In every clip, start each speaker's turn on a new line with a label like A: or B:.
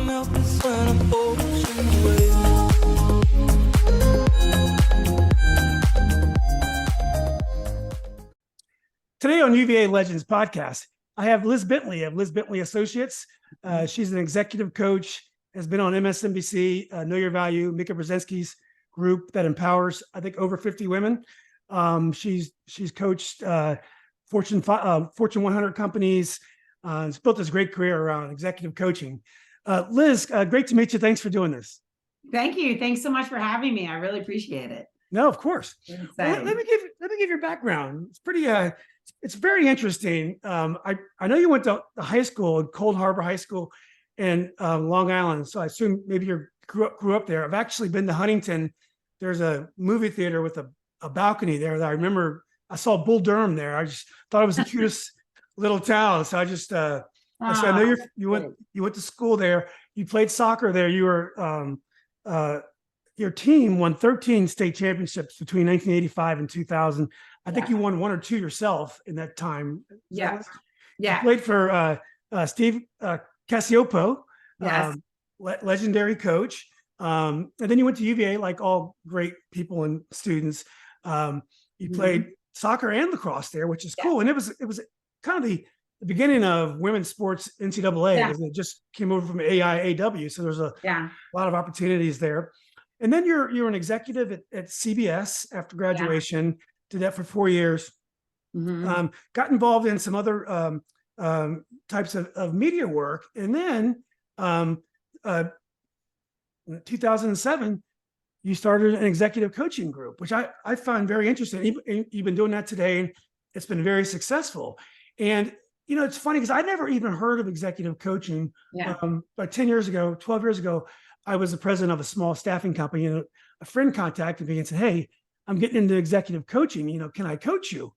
A: melt is when I'm ocean wave.
B: Today on UVA Legends podcast, I have Liz Bentley of Bentley Associates. She's an executive coach, has been on MSNBC, Know Your Value, Mika Brzezinski's group that empowers, I think, over 50 women. She's coached Fortune 100 companies. Has built this great career around executive coaching. Liz, great to meet you. Thanks for doing this.
C: Thank you. Thanks so much for having me. I really appreciate it.
B: No, of course. Well, let me give your background. It's pretty. It's very interesting. I know you went to high school, Cold Harbor High School, in Long Island. So I assume maybe you grew up there. I've actually been to Huntington. There's a movie theater with a balcony there that I remember. I saw Bull Durham there. I just thought it was the cutest little town. So I just I know you went to school there. You played soccer there. You were your team won 13 state championships between 1985 and 2000. I think you won one or two yourself in that time.
C: Yeah.
B: You played for Steve Cassiopo, legendary coach. And then you went to UVA, like all great people and students. You played soccer and lacrosse there, which is cool. And it was kind of the beginning of women's sports NCAA, because it just came over from AIAW. So there's a lot of opportunities there. And then you're an executive at CBS after graduation. Did that for 4 years. Got involved in some other types of media work. And then in 2007, you started an executive coaching group, which I find very interesting. You've been doing that today, and it's been very successful. And, you know, it's funny because I never even heard of executive coaching. But 10 years ago, 12 years ago, I was the president of a small staffing company, and a friend contacted me and said, "Hey, I'm getting into executive coaching. You know, can I coach you?"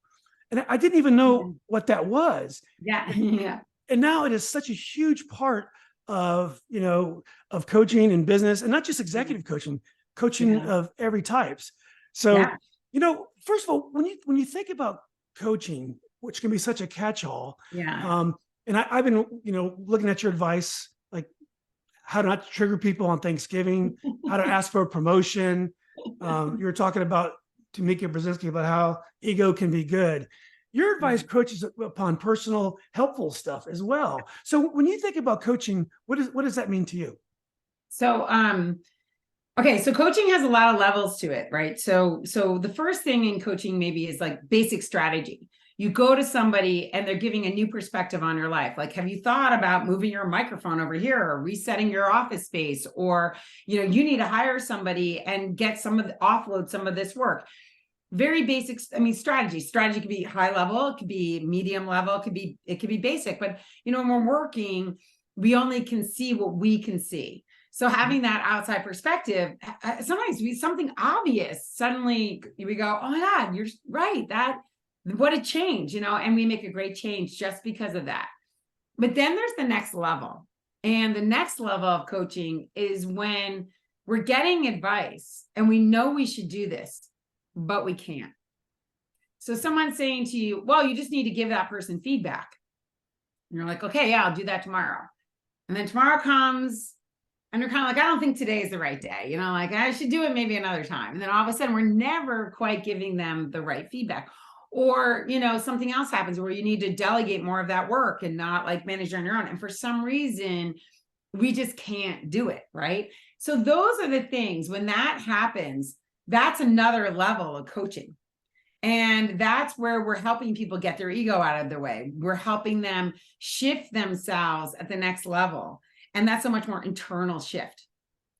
B: And I didn't even know what that was. And now it is such a huge part of, you know, of coaching in business, and not just executive coaching of every types. So, you know, first of all, when you think about coaching, which can be such a catch-all, and I've been, you know, looking at your advice, like how not to trigger people on Thanksgiving, how to ask for a promotion. You were talking about to Mika Brzezinski about how ego can be good. Your advice coaches upon personal, helpful stuff as well. So when you think about coaching, what does that mean to you?
C: So, okay, so coaching has a lot of levels to it, right? So the first thing in coaching maybe is like basic strategy. You go to somebody and they're giving a new perspective on your life. Like, have you thought about moving your microphone over here, or resetting your office space? Or, you know, you need to hire somebody and offload some of this work. Very basic. I mean, strategy could be high level, it could be medium level, it could be basic. But, you know, when we're working, we only can see what we can see. So having that outside perspective, sometimes something obvious, suddenly we go, "Oh my God, you're right. What a change," you know, and we make a great change just because of that. But then there's the next level. And the next level of coaching is when we're getting advice and we know we should do this, but we can't. So someone's saying to you, "Well, you just need to give that person feedback." And you're like, "Okay, yeah, I'll do that tomorrow." And then tomorrow comes and you're kind of like, "I don't think today is the right day. You know, like I should do it maybe another time." And then all of a sudden we're never quite giving them the right feedback. Or, you know, something else happens where you need to delegate more of that work and not like manage on your own. And for some reason, we just can't do it, right? So those are the things, when that happens, that's another level of coaching. And that's where we're helping people get their ego out of their way. We're helping them shift themselves at the next level. And that's a much more internal shift.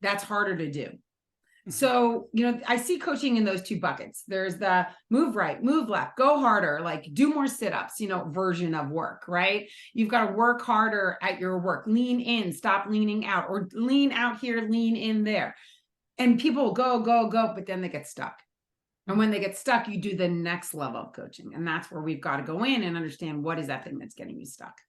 C: That's harder to do. So, you know, I see coaching in those two buckets. There's the move right, move left, go harder, like do more sit-ups, you know, version of work, right? You've got to work harder at your work, lean in, stop leaning out, or lean out here, lean in there. And people go, but then they get stuck. And when they get stuck, you do the next level of coaching. And that's where we've got to go in and understand what is that thing that's getting you stuck.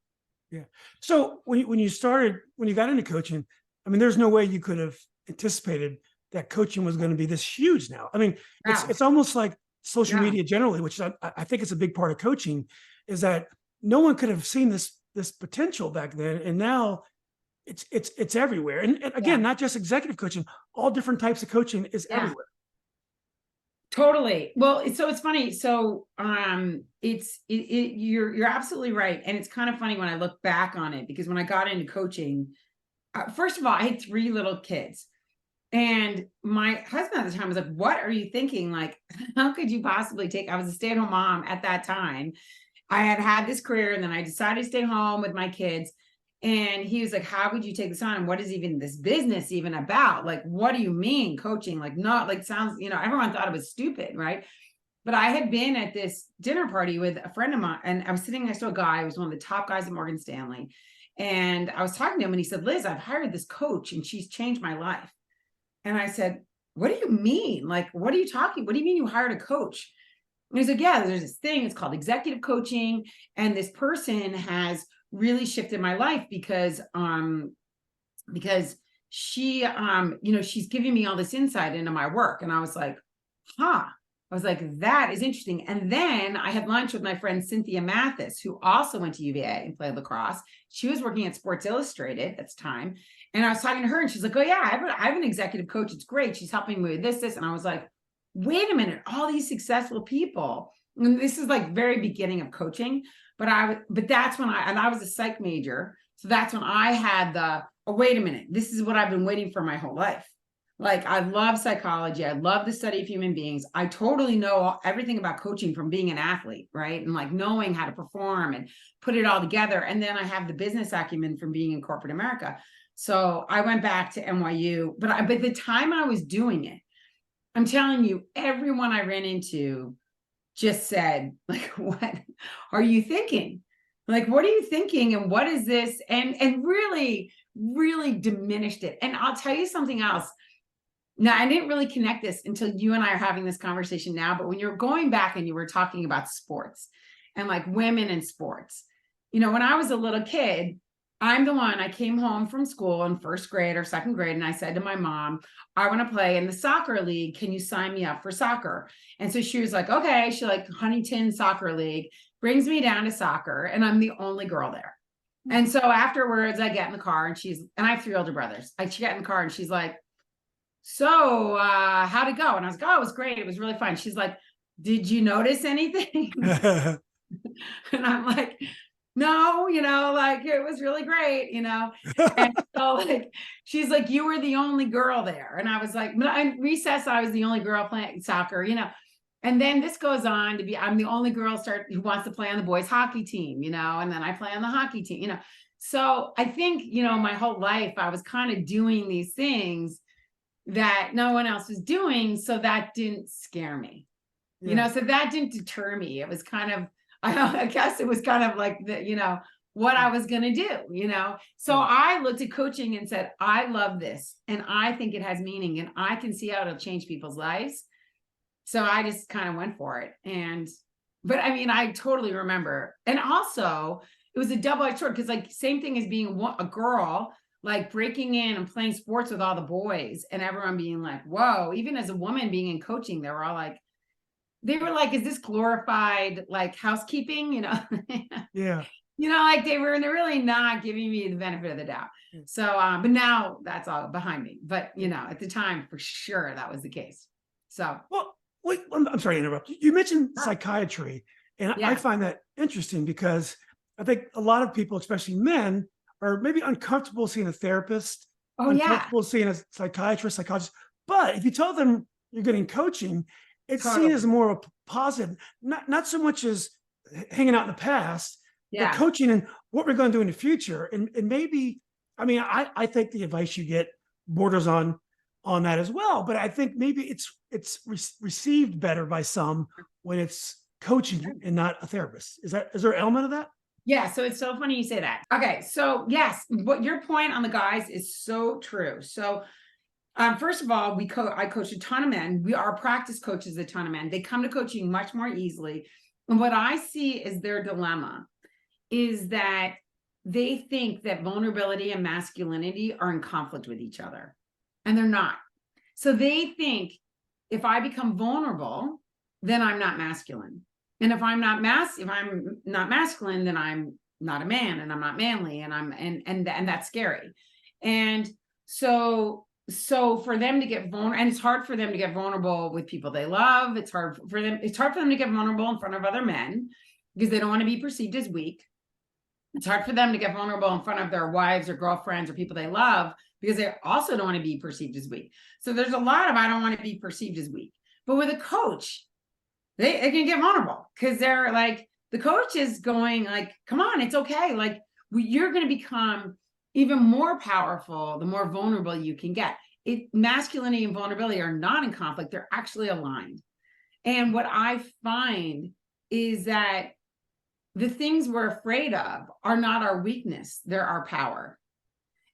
B: Yeah. So when you got into coaching, I mean, there's no way you could have anticipated that coaching was going to be this huge now. I mean, it's almost like social media generally, which I think it's a big part of coaching, is that no one could have seen this potential back then. And now it's everywhere. And again, not just executive coaching, all different types of coaching is everywhere.
C: Totally. Well, it's funny. So, you're absolutely right. And it's kind of funny when I look back on it, because when I got into coaching, first of all, I had 3 little kids, and my husband at the time was like, "What are you thinking? Like, how could you possibly take?" I was a stay-at-home mom at that time. I had this career, and then I decided to stay home with my kids. And he was like, "How would you take this on? And what is even this business even about? Like, what do you mean coaching? Like, not like sounds, everyone thought it was stupid, right?" But I had been at this dinner party with a friend of mine, and I was sitting next to a guy who was one of the top guys at Morgan Stanley. And I was talking to him, and he said, "Liz, I've hired this coach, and she's changed my life." And I said, "What do you mean? Like, what do you mean you hired a coach?" And he's like, "Yeah, there's this thing, it's called executive coaching. And this person has really shifted my life because she, she's giving me all this insight into my work." And I was like, huh. I was like, that is interesting. And then I had lunch with my friend Cynthia Mathis, who also went to UVA and played lacrosse. She was working at Sports Illustrated at the time. And I was talking to her, and she's like, "Oh yeah, I have an executive coach. It's great. She's helping me with this. And I was like, wait a minute, all these successful people. And this is like very beginning of coaching. But that's when I was a psych major. So that's when I had oh, wait a minute, this is what I've been waiting for my whole life. Like, I love psychology. I love the study of human beings. I totally know everything about coaching from being an athlete, right? And like knowing how to perform and put it all together. And then I have the business acumen from being in corporate America. So I went back to NYU, but the time I was doing it, I'm telling you, everyone I ran into just said, like, "What are you thinking? Like, what are you thinking? And what is this?" And really, really diminished it. And I'll tell you something else. Now, I didn't really connect this until you and I are having this conversation now, but when you're going back and you were talking about sports and like women in sports, when I was a little kid, I came home from school in first grade or second grade, and I said to my mom, "I want to play in the soccer league. Can you sign me up for soccer?" And so she was like, "Okay." She like Huntington Soccer League, brings me down to soccer, and I'm the only girl there. And so afterwards I get in the car, and I have 3 older brothers. She got in the car and she's like, "So how'd it go?" And I was like, "Oh, it was great. It was really fun." She's like, "Did you notice anything?" And I'm like, "No, like it was really great, And so like, she's like, "You were the only girl there." And I was like, in recess, I was the only girl playing soccer, And then this goes on to be, I'm the only girl who wants to play on the boys hockey team, and then I play on the hockey team, So I think, my whole life I was kind of doing these things that no one else was doing. So that didn't scare me, so that didn't deter me. It was kind of, I guess it was kind of like what I was going to do, So I looked at coaching and said, I love this. And I think it has meaning, and I can see how it'll change people's lives. So I just kind of went for it. But I mean, I totally remember. And also it was a double-edged sword, because like same thing as being a girl, like breaking in and playing sports with all the boys and everyone being like, whoa, even as a woman being in coaching, they were like, is this glorified like housekeeping,
B: Yeah.
C: Like they're really not giving me the benefit of the doubt. So, but now that's all behind me. But, at the time, for sure, that was the case. So,
B: well, wait, I'm sorry to interrupt. You mentioned psychiatry, and I find that interesting because I think a lot of people, especially men, are maybe uncomfortable seeing a therapist, uncomfortable seeing a psychiatrist, psychologist. But if you tell them you're getting coaching, it's seen as more of a positive, not so much as hanging out in the past, but coaching and what we're going to do in the future. And maybe, I mean, I think the advice you get borders on that as well. But I think maybe it's received better by some when it's coaching and not a therapist. Is there an element of that?
C: Yeah. So it's so funny you say that. Okay. So yes, what your point on the guys is so true. So first of all, I coach a ton of men. We are practice coaches, a ton of men. They come to coaching much more easily. And what I see is their dilemma is that they think that vulnerability and masculinity are in conflict with each other, and they're not. So they think if I become vulnerable, then I'm not masculine. And if I'm not masculine, then I'm not a man, and I'm not manly, and that's scary. And so for them to get vulnerable, and it's hard for them to get vulnerable with people they love. It's hard for them to get vulnerable in front of other men because they don't want to be perceived as weak. It's hard for them to get vulnerable in front of their wives or girlfriends or people they love because they also don't want to be perceived as weak. So there's a lot of, I don't want to be perceived as weak. But with a coach, they can get vulnerable because they're like, the coach is going like, come on, it's okay. Like you're going to become even more powerful the more vulnerable you can get. Masculinity and vulnerability are not in conflict. They're actually aligned. And what I find is that the things we're afraid of are not our weakness, they're our power.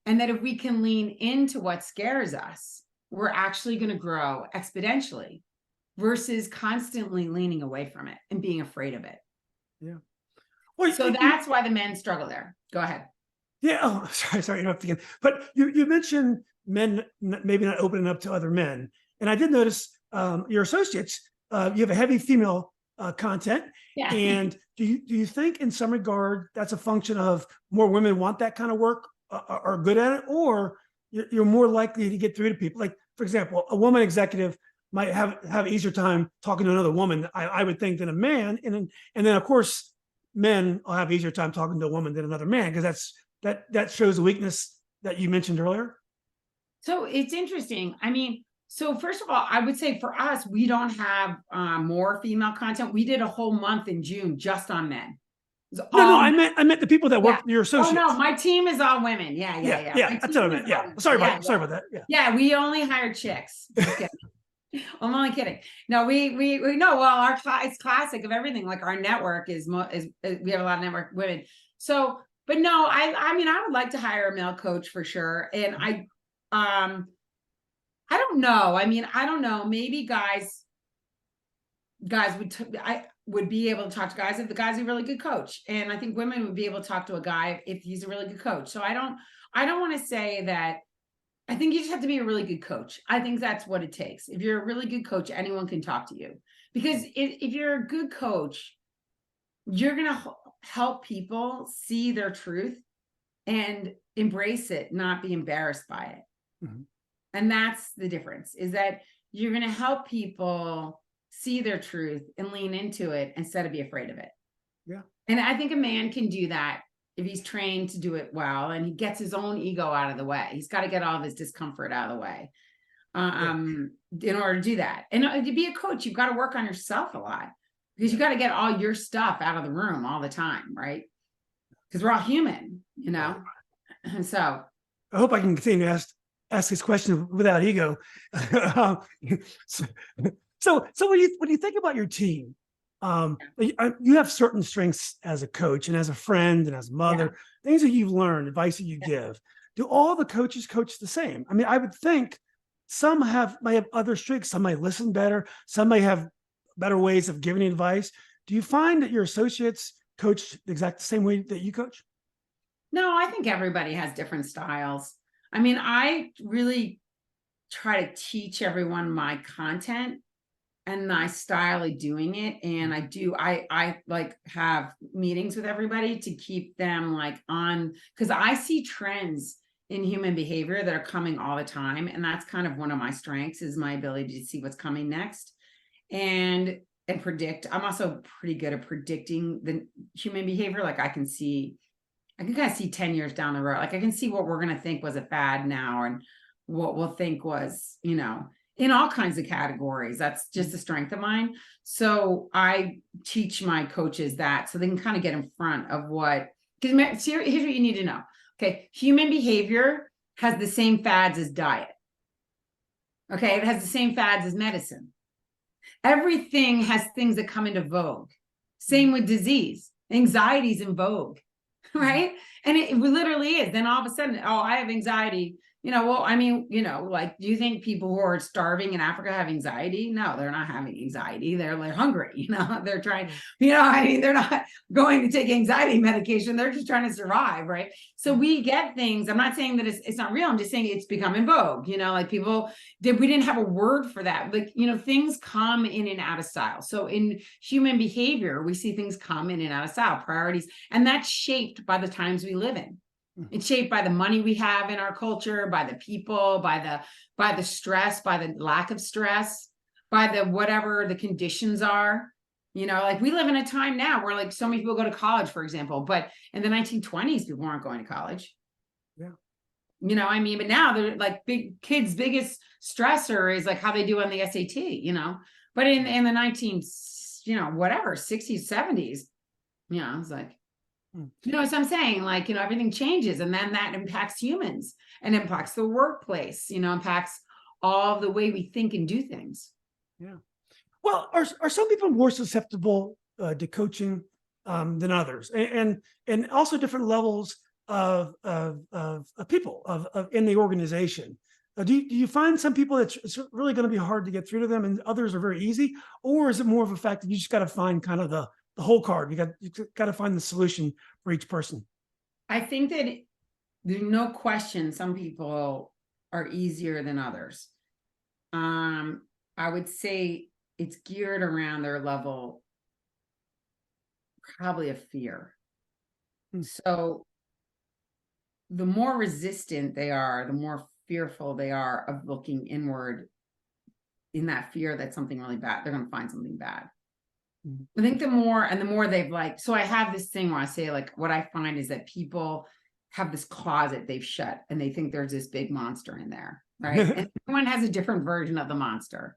C: And that if we can lean into what scares us, we're actually going to grow exponentially versus constantly leaning away from it and being afraid of it.
B: Yeah. Well,
C: so that's why the men struggle there. Go ahead.
B: Yeah. Oh, sorry, interrupting again. But you mentioned men maybe not opening up to other men, and I did notice your associates. You have a heavy female content,
C: yeah.
B: And do you think in some regard that's a function of more women want that kind of work, are good at it, or you're more likely to get through to people? Like, for example, a woman executive might have easier time talking to another woman, I would think, than a man, and then of course men will have easier time talking to a woman than another man because that shows the weakness that you mentioned earlier.
C: So it's interesting. I mean, so first of all, I would say for us, we don't have more female content. We did a whole month in June just on men.
B: No, I meant the people that work your associates.
C: Oh no, my team is all women. Yeah.
B: That's what I meant. Yeah, sorry about that.
C: Yeah, we only hire chicks. Just kidding. I'm only kidding. No, we know. Well, it's classic of everything. Like our network is we have a lot of network women. So, but no, I mean, I would like to hire a male coach for sure. And I don't know. I mean, I don't know. Maybe guys would be able to talk to guys if the guy's a really good coach. And I think women would be able to talk to a guy if he's a really good coach. So I don't want to say that. I think you just have to be a really good coach. I think that's what it takes. If you're a really good coach, anyone can talk to you. Because if you're a good coach, you're going to help people see their truth and embrace it, not be embarrassed by it. Mm-hmm. And that's the difference, is that you're going to help people see their truth and lean into it instead of be afraid of it.
B: Yeah.
C: And I think a man can do that if he's trained to do it well and he gets his own ego out of the way. He's got to get all of his discomfort out of the way in order to do that. And to be a coach, you've got to work on yourself a lot because you got to get all your stuff out of the room all the time, right? Because we're all human, you know? And so
B: I hope I can continue to ask this question without ego. So when you think about your team, you have certain strengths as a coach and as a friend and as a mother, things that you've learned, advice that you give. Do all the coaches coach the same? I mean, I would think some might have other strengths. Some might listen better. Some might have better ways of giving advice. Do you find that your associates coach the exact same way that you coach?
C: No, I think everybody has different styles. I mean, I really try to teach everyone my content and my style of doing it. And I like have meetings with everybody to keep them like on, because I see trends in human behavior that are coming all the time. And that's kind of one of my strengths, is my ability to see what's coming next and predict. I'm also pretty good at predicting the human behavior. Like I can kind of see 10 years down the road. Like I can see what we're going to think was a fad now and what we'll think was, you know, in all kinds of categories. That's just a strength of mine. So I teach my coaches that so they can kind of get in front of because here's what you need to know. Okay. Human behavior has the same fads as diet. Okay. It has the same fads as medicine. Everything has things that come into vogue. Same with disease. Anxiety's in vogue, right? And it literally is. Then all of a sudden, oh, I have anxiety. You know, well, I mean, you know, like, do you think people who are starving in Africa have anxiety? No, they're not having anxiety. They're like hungry, you know, they're trying, you know, I mean, they're not going to take anxiety medication. They're just trying to survive. Right. So we get things. I'm not saying that it's not real. I'm just saying it's become in vogue, you know, like we didn't have a word for that. Like, you know, things come in and out of style. So in human behavior, we see things come in and out of style, priorities, and that's shaped by the times we live in. It's shaped by the money we have in our culture, by the people, by the stress, by the lack of stress, by the whatever the conditions are. You know, like we live in a time now where like so many people go to college, for example, but in the 1920s, people weren't going to college.
B: Yeah.
C: You know, I mean, but now they're like big kids' biggest stressor is like how they do on the SAT, you know, but in the 19, you know, whatever, 60s, 70s, you know, it's like, you know what I'm saying? Like, you know, everything changes and then that impacts humans and impacts the workplace, you know, impacts all the way we think and do things.
B: Yeah. Well, are some people more susceptible to coaching than others, and also different levels of people in the organization? Do you find some people that it's really going to be hard to get through to them, and others are very easy, or is it more of a fact that you just got to find kind of the whole card? You got to find the solution for each person.
C: I think that there's no question some people are easier than others. I would say it's geared around their level, probably of fear. So the more resistant they are, the more fearful they are of looking inward in that fear that something really bad, they're going to find something bad. I think the more they've like, so I have this thing where I say like, what I find is that people have this closet they've shut and they think there's this big monster in there, right? And everyone has a different version of the monster.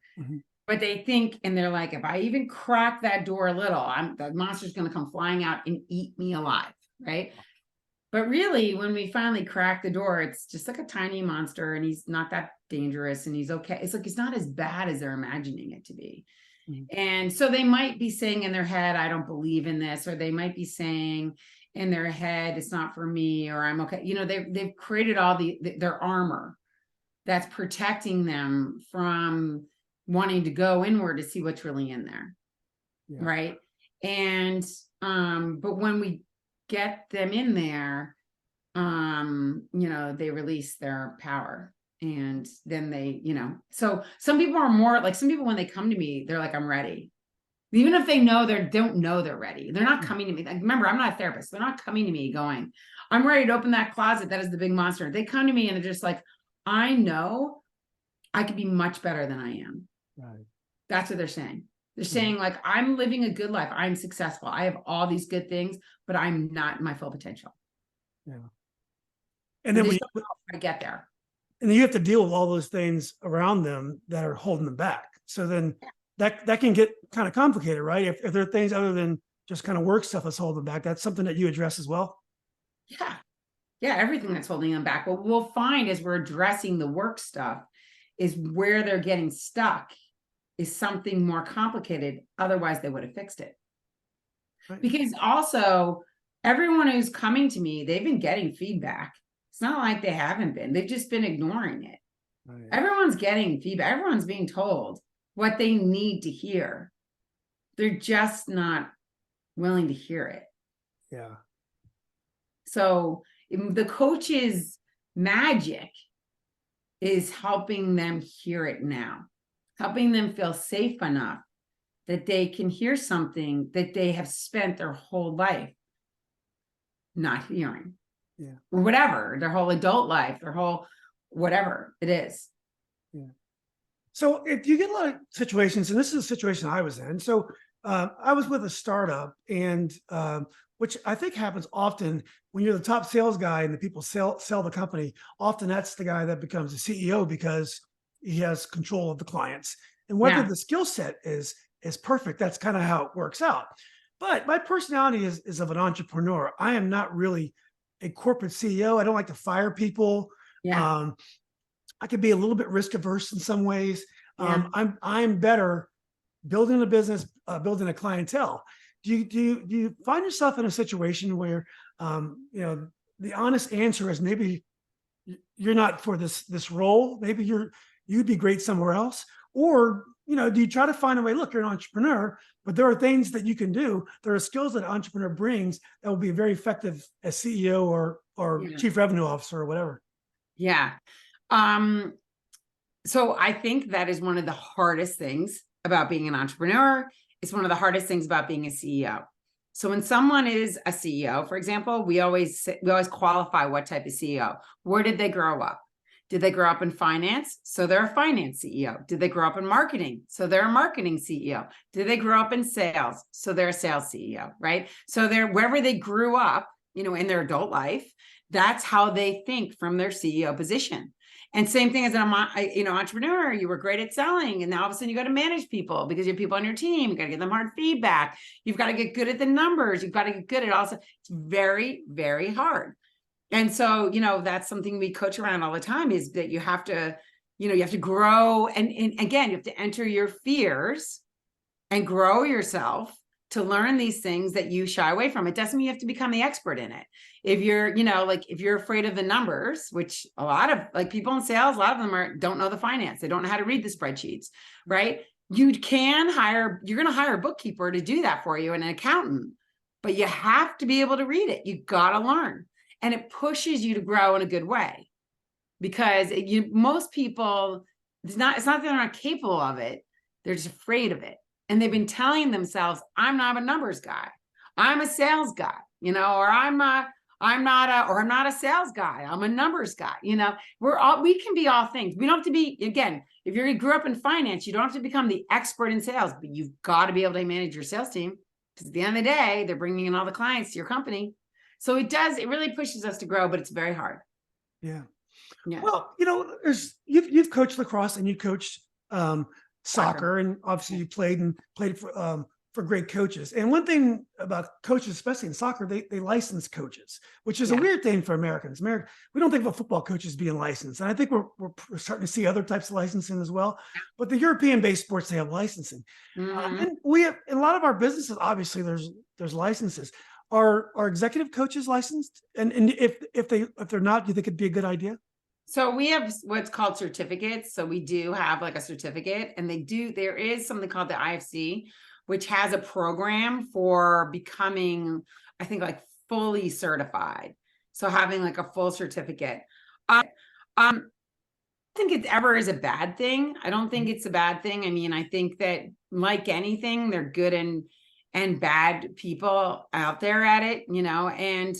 C: But they think, and they're like, if I even crack that door a little, the monster's going to come flying out and eat me alive, right? But really, when we finally crack the door, it's just like a tiny monster and he's not that dangerous and he's okay. It's like, it's not as bad as they're imagining it to be. And so they might be saying in their head, I don't believe in this, or they might be saying in their head, it's not for me, or I'm okay. You know, they've created all their armor that's protecting them from wanting to go inward to see what's really in there. Yeah. Right. And, but when we get them in there, you know, they release their power and then they, you know, so some people are more like, some people, when they come to me, they're like, I'm ready. Even if they know don't know they're ready. They're not coming to me. Like, remember, I'm not a therapist. They're not coming to me going, I'm ready to open that closet. That is the big monster. They come to me and they're just like, I know I could be much better than I am. Right. That's what they're saying. They're saying like, I'm living a good life. I'm successful. I have all these good things, but I'm not my full potential. Yeah.
B: And then
C: I get there.
B: And then you have to deal with all those things around them that are holding them back. So then that can get kind of complicated, right? If there are things other than just kind of work stuff that's holding them back, that's something that you address as well.
C: Yeah. Yeah. Everything that's holding them back. What we'll find as we're addressing the work stuff is where they're getting stuck is something more complicated. Otherwise they would have fixed it. Right. Because also everyone who's coming to me, they've been getting feedback. It's not like they haven't been. They've just been ignoring it. Right. Everyone's getting feedback. Everyone's being told what they need to hear. They're just not willing to hear it.
B: Yeah.
C: So the coach's magic is helping them hear it now, helping them feel safe enough that they can hear something that they have spent their whole life not hearing. Yeah. Or whatever, their whole adult life, their whole whatever it is.
B: Yeah. So if you get a lot of situations, and this is a situation I was in. So I was with a startup, and which I think happens often when you're the top sales guy and the people sell the company. Often that's the guy that becomes the CEO because he has control of the clients. And whether the skill set is perfect, that's kind of how it works out. But my personality is of an entrepreneur. I am not really a corporate CEO. I don't like to fire people. Yeah. I could be a little bit risk averse in some ways. Yeah. I'm better building a business, building a clientele. Do you find yourself in a situation where you know, the honest answer is maybe you're not for this role, maybe you'd be great somewhere else? Or, you know, do you try to find a way, look, you're an entrepreneur, but there are things that you can do. There are skills that an entrepreneur brings that will be very effective as CEO or chief revenue officer or whatever.
C: Yeah. So I think that is one of the hardest things about being an entrepreneur. It's one of the hardest things about being a CEO. So when someone is a CEO, for example, we always qualify what type of CEO. Where did they grow up? Did they grow up in finance? So they're a finance CEO. Did they grow up in marketing? So they're a marketing CEO. Did they grow up in sales? So they're a sales CEO, right? So they're wherever they grew up, in their adult life, that's how they think from their CEO position. And same thing as an entrepreneur, you were great at selling, and now all of a sudden you got to manage people because you have people on your team. You got to give them hard feedback. You've got to get good at the numbers. You've got to get good at also. It's very, very hard. And so, that's something we coach around all the time, is that you have to, you have to grow. And again, you have to enter your fears and grow yourself to learn these things that you shy away from. It doesn't mean you have to become the expert in it. If you're, if you're afraid of the numbers, which a lot of people in sales, a lot of them don't know the finance. They don't know how to read the spreadsheets, right? You're going to hire a bookkeeper to do that for you and an accountant, but you have to be able to read it. You got to learn. And it pushes you to grow in a good way, because most people, it's not that they're not capable of it. They're just afraid of it. And they've been telling themselves, I'm not a numbers guy. I'm a sales guy, or I'm not a sales guy. I'm a numbers guy. We can be all things. We don't have to be, again, if you grew up in finance, you don't have to become the expert in sales, but you've got to be able to manage your sales team, because at the end of the day, they're bringing in all the clients to your company. So it really pushes us to grow, but it's very hard.
B: Yeah.
C: Yeah.
B: Well, you've coached lacrosse and you coached soccer, and obviously you played for great coaches. And one thing about coaches, especially in soccer, they license coaches, which is a weird thing for Americans. We don't think about football coaches being licensed. And I think we're starting to see other types of licensing as well. But the European-based sports, they have licensing. And we have, in a lot of our businesses, obviously there's licenses. Are executive coaches licensed? And if they're not, do you think it'd be a good idea?
C: So we have what's called certificates. So we do have a certificate, and there is something called the IFC, which has a program for becoming, I think, fully certified. So having a full certificate. I don't think it ever is a bad thing. I don't think it's a bad thing. I mean, I think that like anything, they're good and bad people out there at it, and,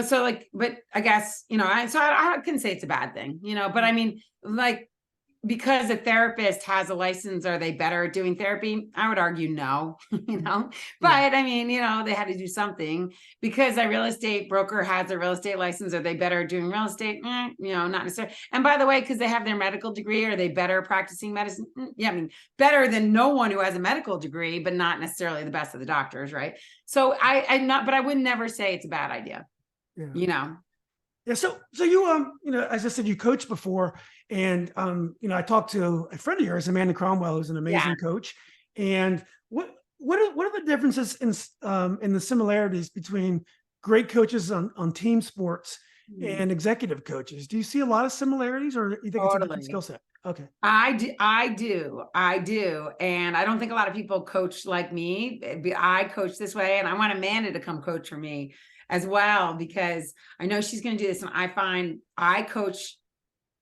C: so but I guess, I can say it's a bad thing, but I mean, because a therapist has a license, are they better at doing therapy? I would argue no, but I mean, they had to do something. Because a real estate broker has a real estate license, are they better at doing real estate? Not necessarily. And by the way, because they have their medical degree, are they better practicing medicine? Yeah, I mean, better than no one who has a medical degree, but not necessarily the best of the doctors, right? So but I would never say it's a bad idea,
B: Yeah. So you, as I said, you coached before, and I talked to a friend of yours, Amanda Cromwell, who's an amazing coach. And what are the differences in the similarities between great coaches on team sports and executive coaches? Do you see a lot of similarities, or do you think it's a different skill set? Okay.
C: I do. And I don't think a lot of people coach like me. I coach this way, and I want Amanda to come coach for me as well, because I know she's going to do this. And I find I coach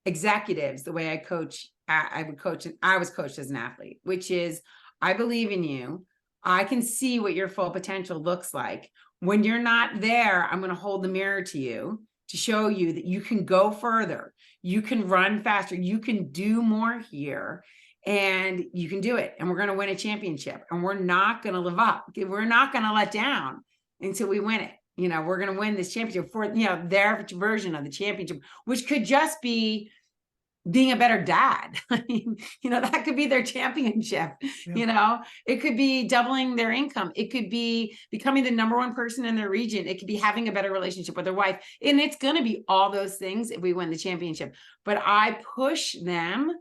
C: executives the way I would coach, and I was coached as an athlete, which is, I believe in you. I can see what your full potential looks like. When you're not there, I'm going to hold the mirror to you to show you that you can go further. You can run faster. You can do more here, and you can do it. And we're going to win a championship, and we're not going to live up. We're not going to let down until we win it. We're going to win this championship for, their version of the championship, which could just be being a better dad. I mean, that could be their championship. It could be doubling their income. It could be becoming the number one person in their region. It could be having a better relationship with their wife. And it's going to be all those things if we win the championship. But I push them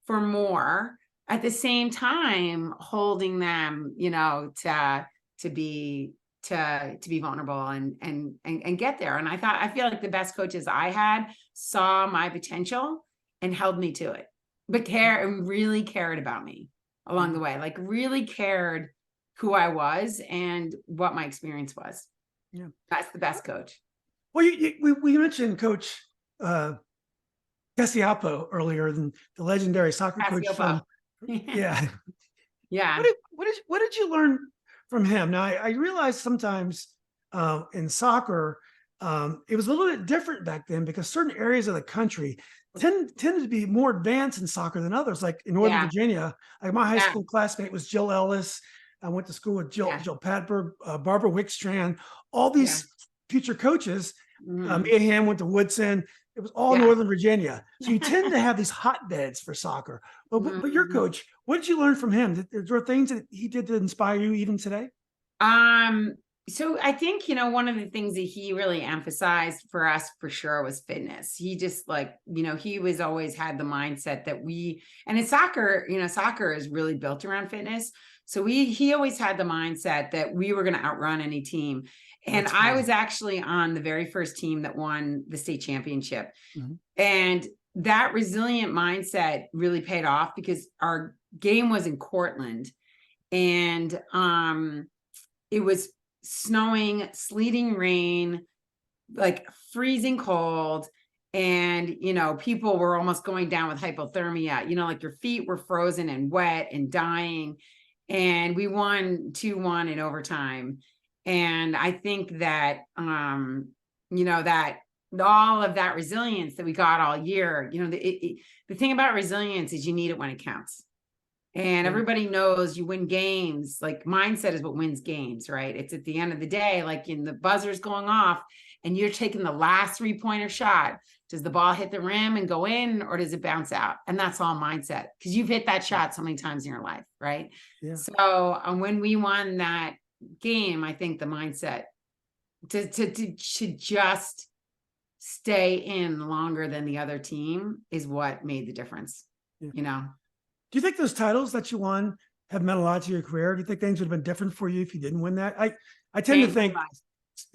C: for more, at the same time holding them, to be vulnerable and get there. And I feel like the best coaches I had saw my potential and held me to it, but really cared about me along the way, really cared who I was and what my experience was. Yeah. That's the best coach.
B: Well, we mentioned Coach Cassioppo earlier, the legendary soccer coach from,
C: Yeah.
B: What did you learn from him? Now, I realize sometimes in soccer, it was a little bit different back then because certain areas of the country tended to be more advanced in soccer than others. Like in Northern
C: Yeah.
B: Virginia, like my high
C: Yeah.
B: school classmate was Jill Ellis. I went to school with Jill,
C: Yeah.
B: Jill Padberg, Barbara Wickstrand, all these future coaches.
C: Mhm.
B: Mia Hamm went to Woodson. It was all
C: Yeah.
B: Northern Virginia. So you tend to have these hotbeds for soccer. But your
C: Mhm.
B: coach, what did you learn from him? There were things that he did to inspire you even today?
C: So I think, one of the things that he really emphasized for us for sure was fitness. He just like, he was always had the mindset that and in soccer, soccer is really built around fitness. So he always had the mindset that we were going to outrun any team. And
B: That's
C: I
B: crazy.
C: was actually on the very first team that won the state championship.
B: Mhm.
C: And that resilient mindset really paid off because our game was in Cortland, and it was snowing, sleeting rain, like freezing cold. And, people were almost going down with hypothermia, like your feet were frozen and wet and dying. And we won 2-1 in overtime. And I think that, that all of that resilience that we got all year, the thing about resilience is you need it when it counts. And everybody knows you win games. Like mindset is what wins games, right? It's at the end of the day, like in the buzzer's going off and you're taking the last 3-pointer shot. Does the ball hit the rim and go in, or does it bounce out? And that's all mindset, because you've hit that shot so many times in your life, right?
B: Yeah.
C: So when we won that game, I think the mindset to just stay in longer than the other team is what made the difference.
B: Yeah. Do you think those titles that you won have meant a lot to your career? Do you think things would have been different for you if you didn't win that? I tend to think,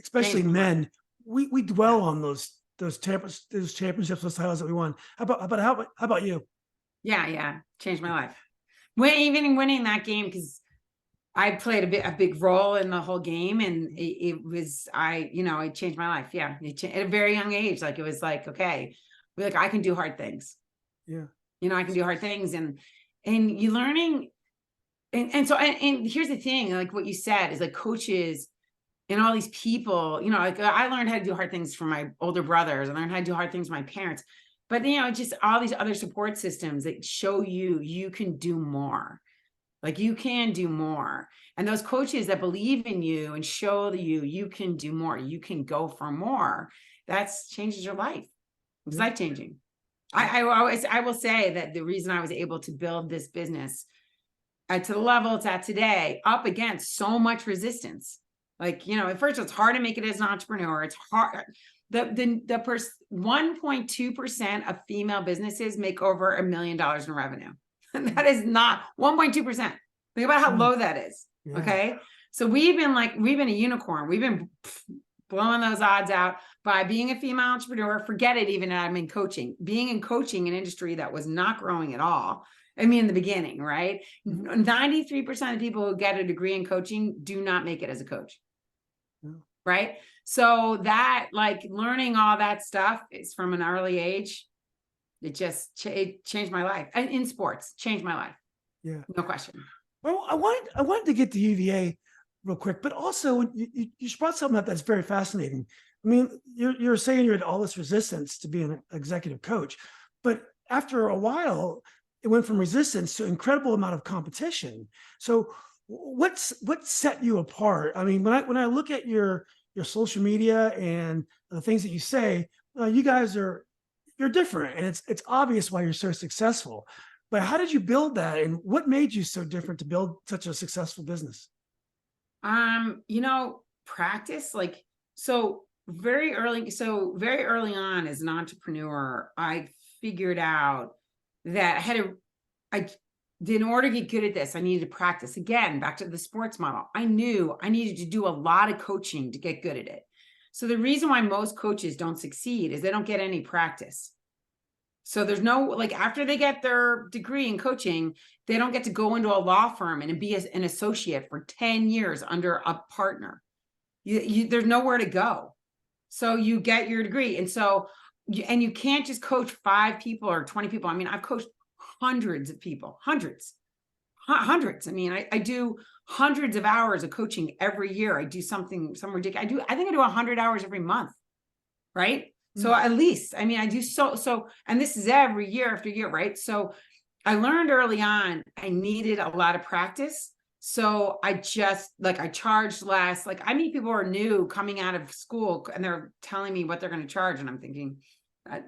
B: especially men, we dwell on those championships, those titles that we won. How about you?
C: Yeah, changed my life. Even winning that game, because I played a big role in the whole game, and it changed my life. Yeah, at a very young age, like it was like, okay, I can do hard things.
B: Yeah,
C: I can do hard things, and you learning, and so and here's the thing, like what you said is like coaches and all these people, like I learned how to do hard things for my older brothers. I learned how to do hard things for my parents, but just all these other support systems that show you can do more. Like you can do more. And those coaches that believe in you and show you can do more, you can go for more. That's changes your life. It's life changing. I will say that the reason I was able to build this business to the level it's at today, up against so much resistance. Like, at first it's hard to make it as an entrepreneur. It's hard. The 1.2% of female businesses make over $1 million in revenue. And that is not 1.2%. Think about how low that is.
B: Yeah.
C: Okay. So we've been a unicorn. We've been blowing those odds out by being a female entrepreneur. Forget it, even I'm in coaching. Being in coaching, an industry that was not growing at all. I mean, in the beginning, right? 93% of people who get a degree in coaching do not make it as a coach. Yeah. Right. So that, like, learning all that stuff is from an early age. It just it changed my life. And in sports, changed my life.
B: Yeah.
C: No question.
B: Well, I wanted to get to UVA real quick, but also you brought something up that's very fascinating. I mean, you're saying you had all this resistance to being an executive coach, but after a while, it went from resistance to incredible amount of competition. So what set you apart? I mean, when I look at your social media and the things that you say, you guys you're different, and it's obvious why you're so successful. But how did you build that, and what made you so different to build such a successful business?
C: Practice. Like, so very early on as an entrepreneur, I figured out that in order to get good at this, I needed to practice. Again, back to the sports model. I knew I needed to do a lot of coaching to get good at it. So the reason why most coaches don't succeed is they don't get any practice. So there's no, like, after they get their degree in coaching, they don't get to go into a law firm and be an associate for 10 years under a partner. There's nowhere to go. So you get your degree. And so, you can't just coach 5 people or 20 people. I mean, I've coached hundreds of people, hundreds hundreds. I mean, I do hundreds of hours of coaching every year. I do some ridiculous. I think I do 100 hours every month. Right. So at least, I mean, I do so, and this is every year after year. Right. So I learned early on, I needed a lot of practice. So I just I charged less. Like I meet people who are new coming out of school and they're telling me what they're going to charge. And I'm thinking, like,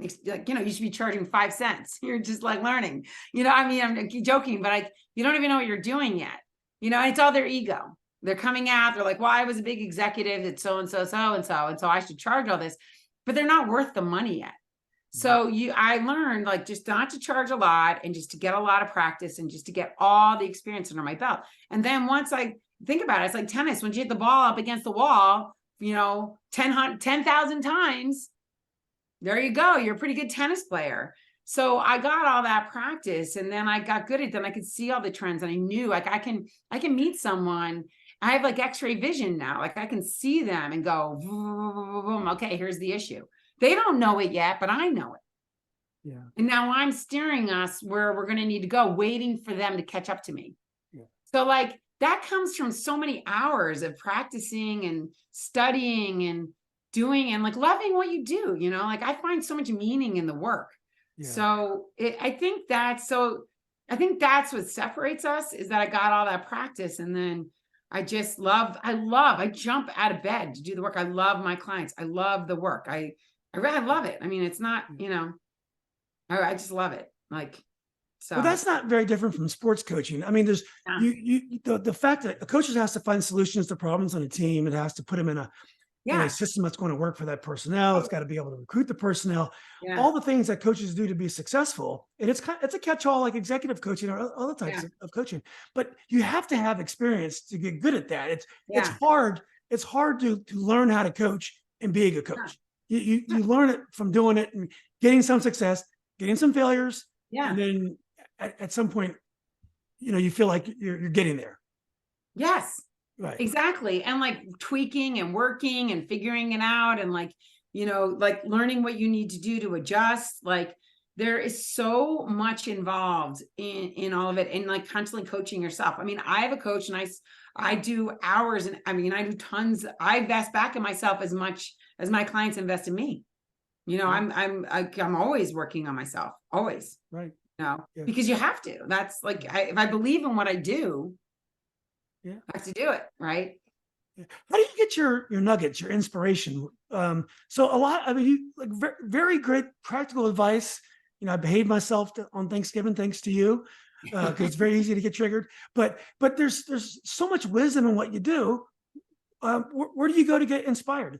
C: you should be charging 5 cents. You're just learning, I mean, I'm joking, but you don't even know what you're doing yet. It's all their ego. They're coming out. They're like, well, I was a big executive at so-and-so, so-and-so. And so I should charge all this, but they're not worth the money yet. So I learned just not to charge a lot and just to get a lot of practice and just to get all the experience under my belt. And then once I think about it, it's like tennis. Once you hit the ball up against the wall, 10,000 times, there you go. You're a pretty good tennis player. So I got all that practice and then I got good at them. I could see all the trends and I knew I can meet someone. I have X-ray vision now. I can see them and go, boom, okay, here's the issue. They don't know it yet, but I know it.
B: Yeah.
C: And now I'm steering us where we're going to need to go, waiting for them to catch up to me.
B: Yeah.
C: So that comes from so many hours of practicing and studying and doing and loving what you do. I find so much meaning in the work. Yeah. So I think that's what separates us is that I got all that practice. And then I jump out of bed to do the work. I love my clients. I love the work. I really love it. I mean, it's not, I just love it. So.
B: Well, that's not very different from sports coaching. I mean, there's the fact that a coach has to find solutions to problems on a team. It has to put them in a system that's going to work for that personnel. It's got to be able to recruit the personnel, all the things that coaches do to be successful. And it's a catch-all like executive coaching or other types of coaching, but you have to have experience to get good at that. It's hard. It's hard to learn how to coach and be a good coach. You learn it from doing it and getting some success, getting some failures. Yeah. And then at some point, you feel like you're getting there.
C: Yes.
B: Right.
C: Exactly. And tweaking and working and figuring it out and learning what you need to do to adjust. There is so much involved in all of it and constantly coaching yourself. I mean, I have a coach and I do hours and I do tons. I invest back in myself as much as my clients invest in me. I'm always working on myself, always.
B: Right.
C: Because you have to. That's if I believe in what I do, I have to do it. Right.
B: How do you get your nuggets, your inspiration? So you very great practical advice. I behaved myself on Thanksgiving, thanks to you, because it's very easy to get triggered. But there's so much wisdom in what you do. Where do you go to get inspired?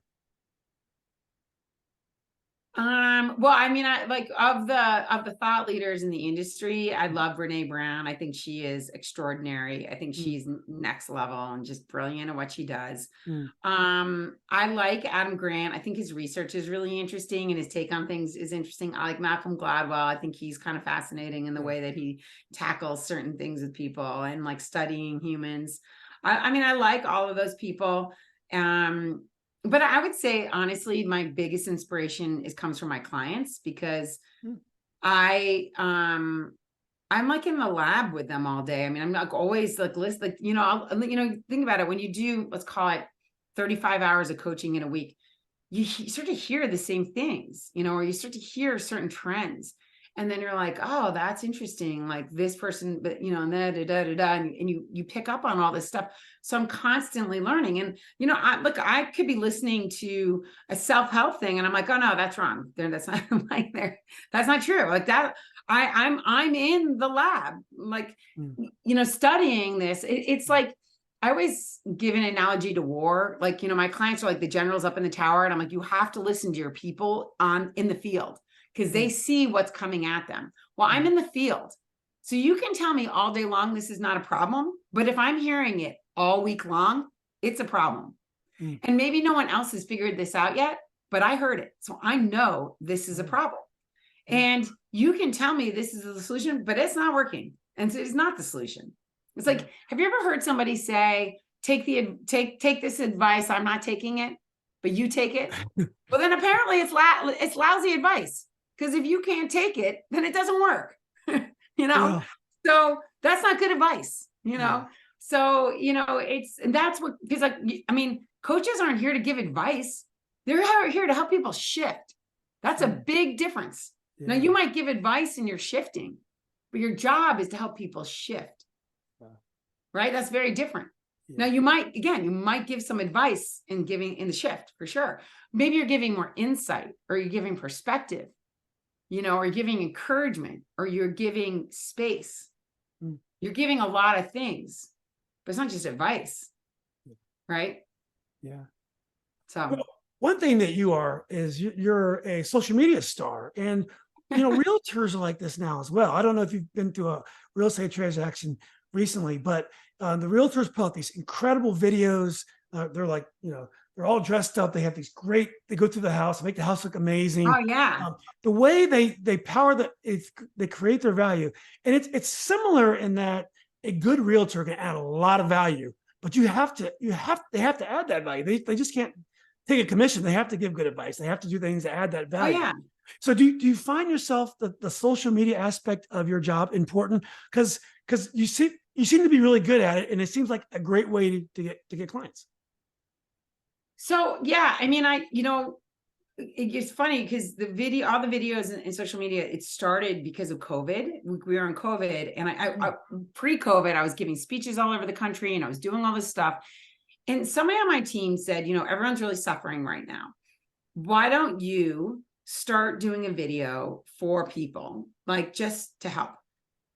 C: Well, I mean, of the thought leaders in the industry, I love Brene Brown. I think she is extraordinary. I think she's next level and just brilliant at what she does. I like Adam Grant. I think his research is really interesting and his take on things is interesting. I like Malcolm Gladwell. I think he's kind of fascinating in the way that he tackles certain things with people and studying humans. I mean, I like all of those people. But I would say, honestly, my biggest inspiration comes from my clients because I'm in the lab with them all day. I mean, I'm not always think about it. When you do, let's call it 35 hours of coaching in a week, you start to hear the same things, or you start to hear certain trends. And then you're like, oh, that's interesting. This person, but and you pick up on all this stuff. So I'm constantly learning. And I could be listening to a self-help thing, and I'm like, oh no, that's wrong. That's not that's not true. I'm in the lab, studying this. It's I always give an analogy to war. My clients are the generals up in the tower, and I'm like, you have to listen to your people in the field. Because they see what's coming at them. Well, I'm in the field. So you can tell me all day long, this is not a problem. But if I'm hearing it all week long, it's a problem. And maybe no one else has figured this out yet, but I heard it. So I know this is a problem. And you can tell me this is the solution, but it's not working. And so it's not the solution. It's have you ever heard somebody say, take this advice, I'm not taking it, but you take it? Well, then apparently it's lousy advice. Because if you can't take it, then it doesn't work, So that's not good advice. you know? So, you know, and that's what, because like, I mean, coaches aren't here to give advice. They're here to help people shift. That's a big difference. Now you might give advice and you're shifting, but your job is to help people shift. Right? That's very different. Now you might give some advice in the shift for sure. Maybe you're giving more insight, or you're giving perspective, you know, or you're giving encouragement, or you're giving space. You're giving a lot of things, but it's not just advice. Right?
B: Yeah.
C: So
B: well, one thing that you are is you're a social media star, and you know, realtors are like this now as well. I don't know if you've been through a real estate transaction recently, but the realtors put out these incredible videos. They're like, you know, they're all dressed up. They have these great, they go through the house, make the house look amazing.
C: oh yeah.
B: The way they power they create their value. And it's similar in that a good realtor can add a lot of value, but they have to add that value. They just can't take a commission. They have to give good advice. They have to do things to add that value.
C: Oh yeah.
B: So do you find yourself the social media aspect of your job important? Because you seem to be really good at it, and it seems like a great way to get clients.
C: So yeah, I mean, it's funny because all the videos in social media, it started because of COVID. We were on COVID, and I pre-COVID, I was giving speeches all over the country, and I was doing all this stuff. And somebody on my team said, you know, everyone's really suffering right now. Why don't you start doing a video for people, like just to help?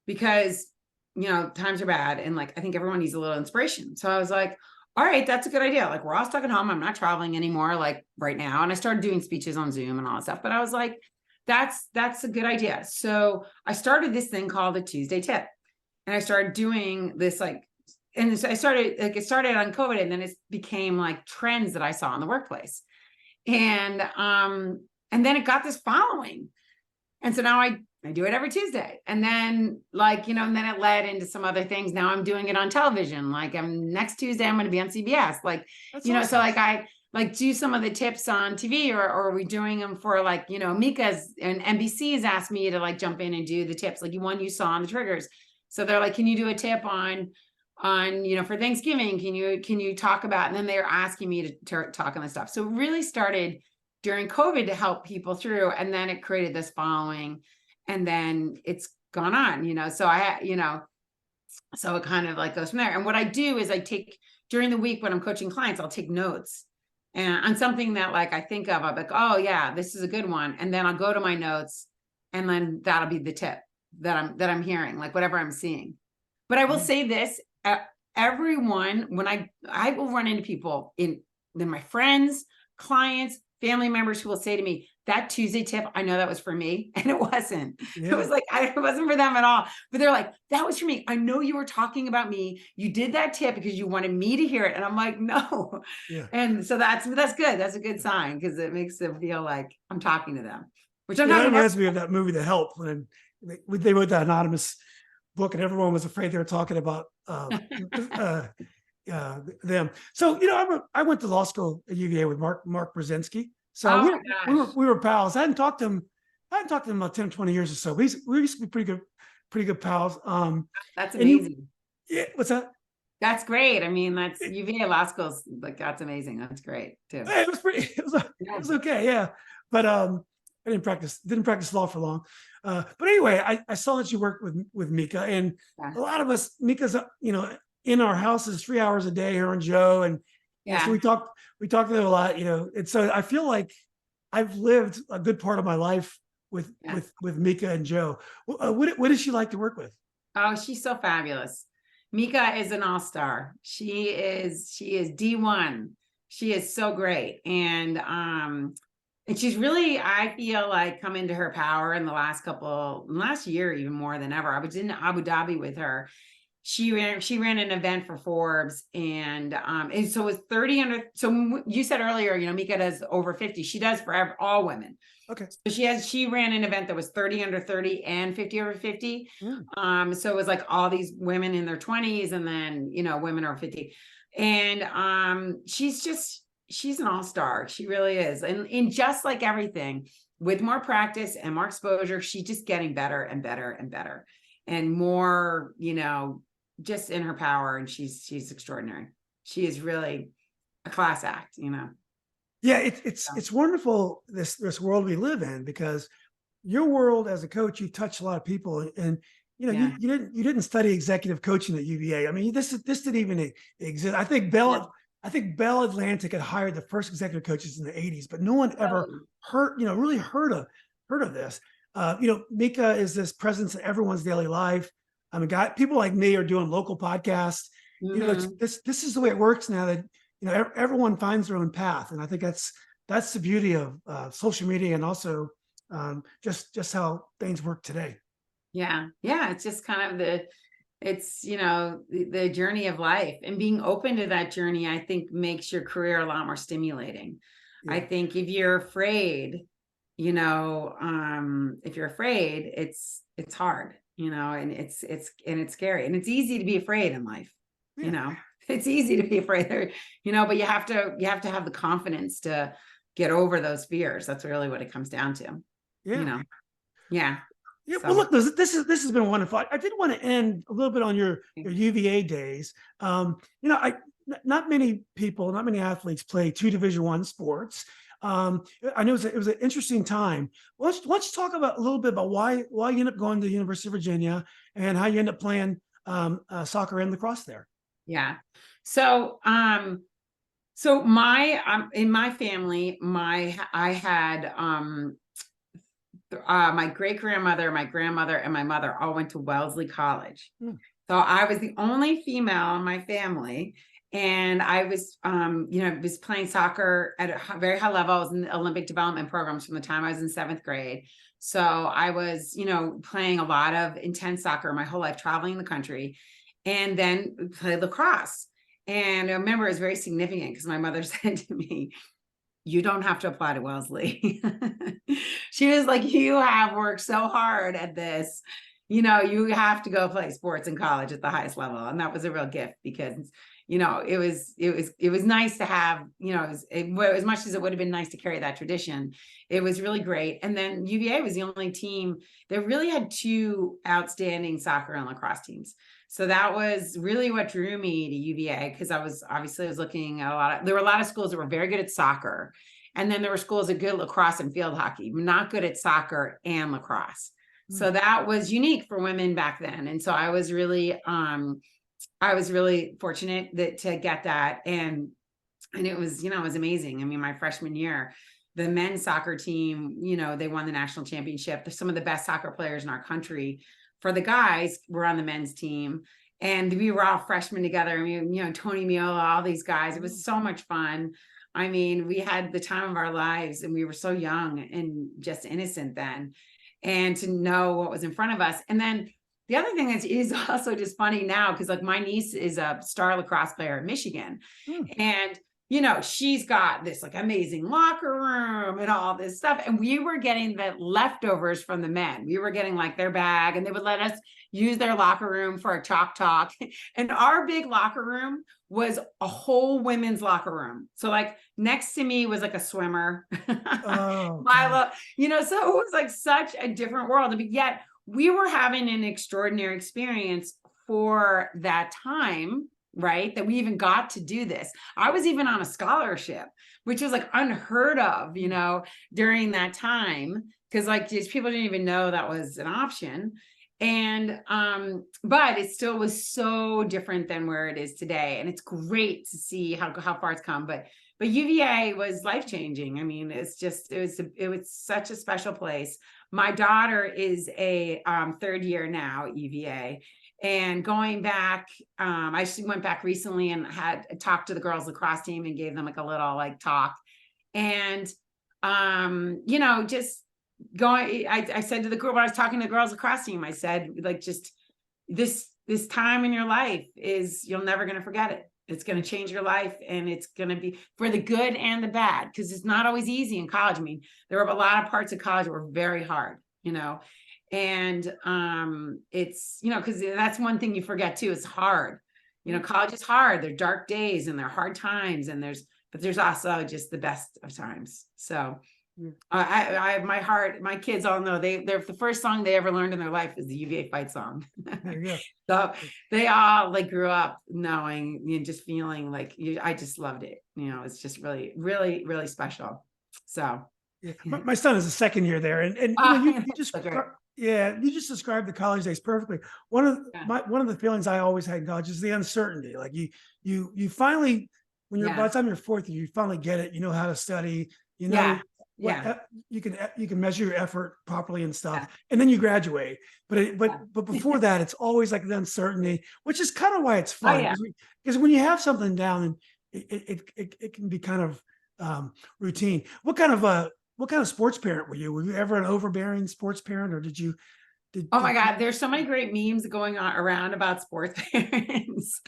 C: Because, you know, times are bad, and like, I think everyone needs a little inspiration. So I was like, all right, that's a good idea. Like, we're all stuck at home. I'm not traveling anymore, like right now. And I started doing speeches on Zoom and all that stuff. But I was like, that's a good idea. So I started this thing called a Tuesday tip. And I started doing this, like, and so it started on COVID, and then it became like trends that I saw in the workplace. And then it got this following. And so now I do it every Tuesday. And then, like, you know, and then it led into some other things. Now I'm doing it on television. Like, next Tuesday, I'm going to be on CBS. Like, that's you know, awesome. So like I like do some of the tips on TV, or are we doing them for, like, you know, Mika's and NBC has asked me to like jump in and do the tips, like one you saw on the triggers. So they're like, can you do a tip on, you know, for Thanksgiving, can you talk about, and then they're asking me to talk on this stuff. So it really started during COVID to help people through. And then it created this following, and then it's gone on, you know, so so it kind of like goes from there. And what I do is I take during the week when I'm coaching clients, I'll take notes and on something that like I think of, I'm like, oh yeah, this is a good one. And then I'll go to my notes, and then that'll be the tip that I'm hearing, like whatever I'm seeing. But I will say this, everyone, when I will run into people in my friends, clients, family members who will say to me, that Tuesday tip, I know that was for me. And it wasn't. It was like, it wasn't for them at all. But they're like, that was for me. I know you were talking about me. You did that tip because you wanted me to hear it. And I'm like, no. Yeah. And so that's good. That's a good sign, because it makes them feel like I'm talking to them. Which I'm not.
B: That reminds me of that movie, The Help, when they wrote that anonymous book, and everyone was afraid they were talking about them. So, you know, I went to law school at UVA with Mark Brzezinski. So we were pals. I hadn't talked to him about 10, 20 years or so. We used to be pretty good pals.
C: That's amazing.
B: Yeah, what's that?
C: That's great. I mean, that's UVA law school's like, that's amazing. That's great too.
B: It was okay, yeah. But I didn't practice law for long. But anyway, I saw that you worked with Mika, and a lot of us, Mika's, you know, in our houses 3 hours a day, her and Joe, and so we talked to them a lot, you know. And so I feel like I've lived a good part of my life with Mika and Joe. What does she like to work with? Oh,
C: she's so fabulous. Mika is an all-star. She is D1. She is so great. And she's really, I feel like, come into her power in the last year, even more than ever. I was in Abu Dhabi with her. She ran an event for Forbes, and so it was 30 under. So you said earlier, you know, Mika does over 50. She does for all women.
B: Okay.
C: So she ran an event that was 30 under 30 and 50 over 50. So it was like all these women in their 20s, and then, you know, women over 50. And she's an all-star. She really is. And in just like everything, with more practice and more exposure, she's just getting better and better and better, and more, you know, just in her power, and she's extraordinary. She is really a class act, you know.
B: Yeah, it's wonderful, this world we live in, because your world as a coach, you touch a lot of people, and you know,
C: Yeah.
B: you didn't study executive coaching at UVA. I mean, this didn't even exist. I think Bell Atlantic had hired the first executive coaches in the 80s, but no one ever really heard of this. You know, Mika is this presence in everyone's daily life. I mean, people like me are doing local podcasts. You know, this is the way it works now, that you know, everyone finds their own path, and I think that's the beauty of social media, and also just how things work today.
C: Yeah. It's just kind of it's, you know, the journey of life, and being open to that journey, I think makes your career a lot more stimulating.
B: Yeah.
C: I think if you're afraid, you know, if you're afraid, it's hard, you know, and it's scary, and it's easy to be afraid in life,
B: Yeah.
C: you know, it's easy to be afraid there, you know, but you have to have the confidence to get over those fears. That's really what it comes down to,
B: Yeah.
C: you know. Yeah.
B: Yeah,
C: So
B: well, look, this has been wonderful. I did want to end a little bit on your UVA days. You know, not many people, not many athletes play two Division I sports. I know it was an interesting time. Let's talk about a little bit about why you ended up going to the University of Virginia, and how you end up playing soccer and lacrosse there.
C: yeah. So my in my family, I had my great grandmother, my grandmother, and my mother all went to Wellesley College.
B: Hmm.
C: So I was the only female in my family, and I was, you know, was playing soccer at a very high level. I was in the Olympic development programs from the time I was in 7th grade. So I was, you know, playing a lot of intense soccer my whole life, traveling the country, and then played lacrosse. And I remember it was very significant because my mother said to me, "You don't have to apply to Wellesley." She was like, "You have worked so hard at this, you know, you have to go play sports in college at the highest level." And that was a real gift, because, you know, it was nice to have, you know, as much as it would have been nice to carry that tradition, it was really great. And then UVA was the only team that really had two outstanding soccer and lacrosse teams. So that was really what drew me to UVA, because I was looking at there were a lot of schools that were very good at soccer. And then there were schools that good at lacrosse and field hockey, not good at soccer and lacrosse. So that was unique for women back then. And so I was really fortunate to get that. And it was, you know, it was amazing. I mean, my freshman year, the men's soccer team, you know, they won the national championship. Some of the best soccer players in our country for the guys were on the men's team, and we were all freshmen together. I mean, you know, Tony Miola, all these guys. It was so much fun. I mean, we had the time of our lives, and we were so young and just innocent then, and to know what was in front of us. And then the other thing is also just funny now, because like my niece is a star lacrosse player at Michigan, and you know, she's got this like amazing locker room and all this stuff. And we were getting the leftovers from the men. We were getting like their bag, and they would let us use their locker room for a chalk talk. And our big locker room was a whole women's locker room. So like next to me was like a swimmer.
B: Oh,
C: Milo, you know, so it was like such a different world. But yet we were having an extraordinary experience for that time, right? That we even got to do this. I was even on a scholarship, which was like unheard of, you know, during that time, because like just people didn't even know that was an option. And but it still was so different than where it is today. And it's great to see how far it's come. But UVA was life-changing. I mean, it was such a special place. My daughter is a third year now at UVA. And going back, I actually went back recently and had talked to the girls lacrosse team and gave them like a little like talk. And, you know, just going, I said to the group, when I was talking to the girls lacrosse team, I said, like, just this time in your life you're never going to forget it. It's going to change your life, and it's going to be for the good and the bad, because it's not always easy in college. I mean, there were a lot of parts of college that were very hard, you know. And it's, you know, because that's one thing you forget too. It's hard. You know, college is hard. There are dark days and there are hard times, but there's also just the best of times. So My heart, my kids all know they're the first song they ever learned in their life is the UVA fight song.
B: There you go.
C: So they all like grew up knowing, just feeling like I just loved it. It's just really, really, really special. So
B: Yeah. My son is a second year there, and you just you just described the college days perfectly. One of the feelings I always had in college is the uncertainty. Like you finally, when you're by the time you're fourth year, you finally get it. You know how to study. You know you can measure your effort properly and stuff, and then you graduate. But before that, it's always like the uncertainty, which is kind of why it's fun. Because when you have something down, and it can be kind of routine. What kind of sports parent were you? Were you ever an overbearing sports parent, or did you?
C: Oh my God, there's so many great memes going on around about sports parents.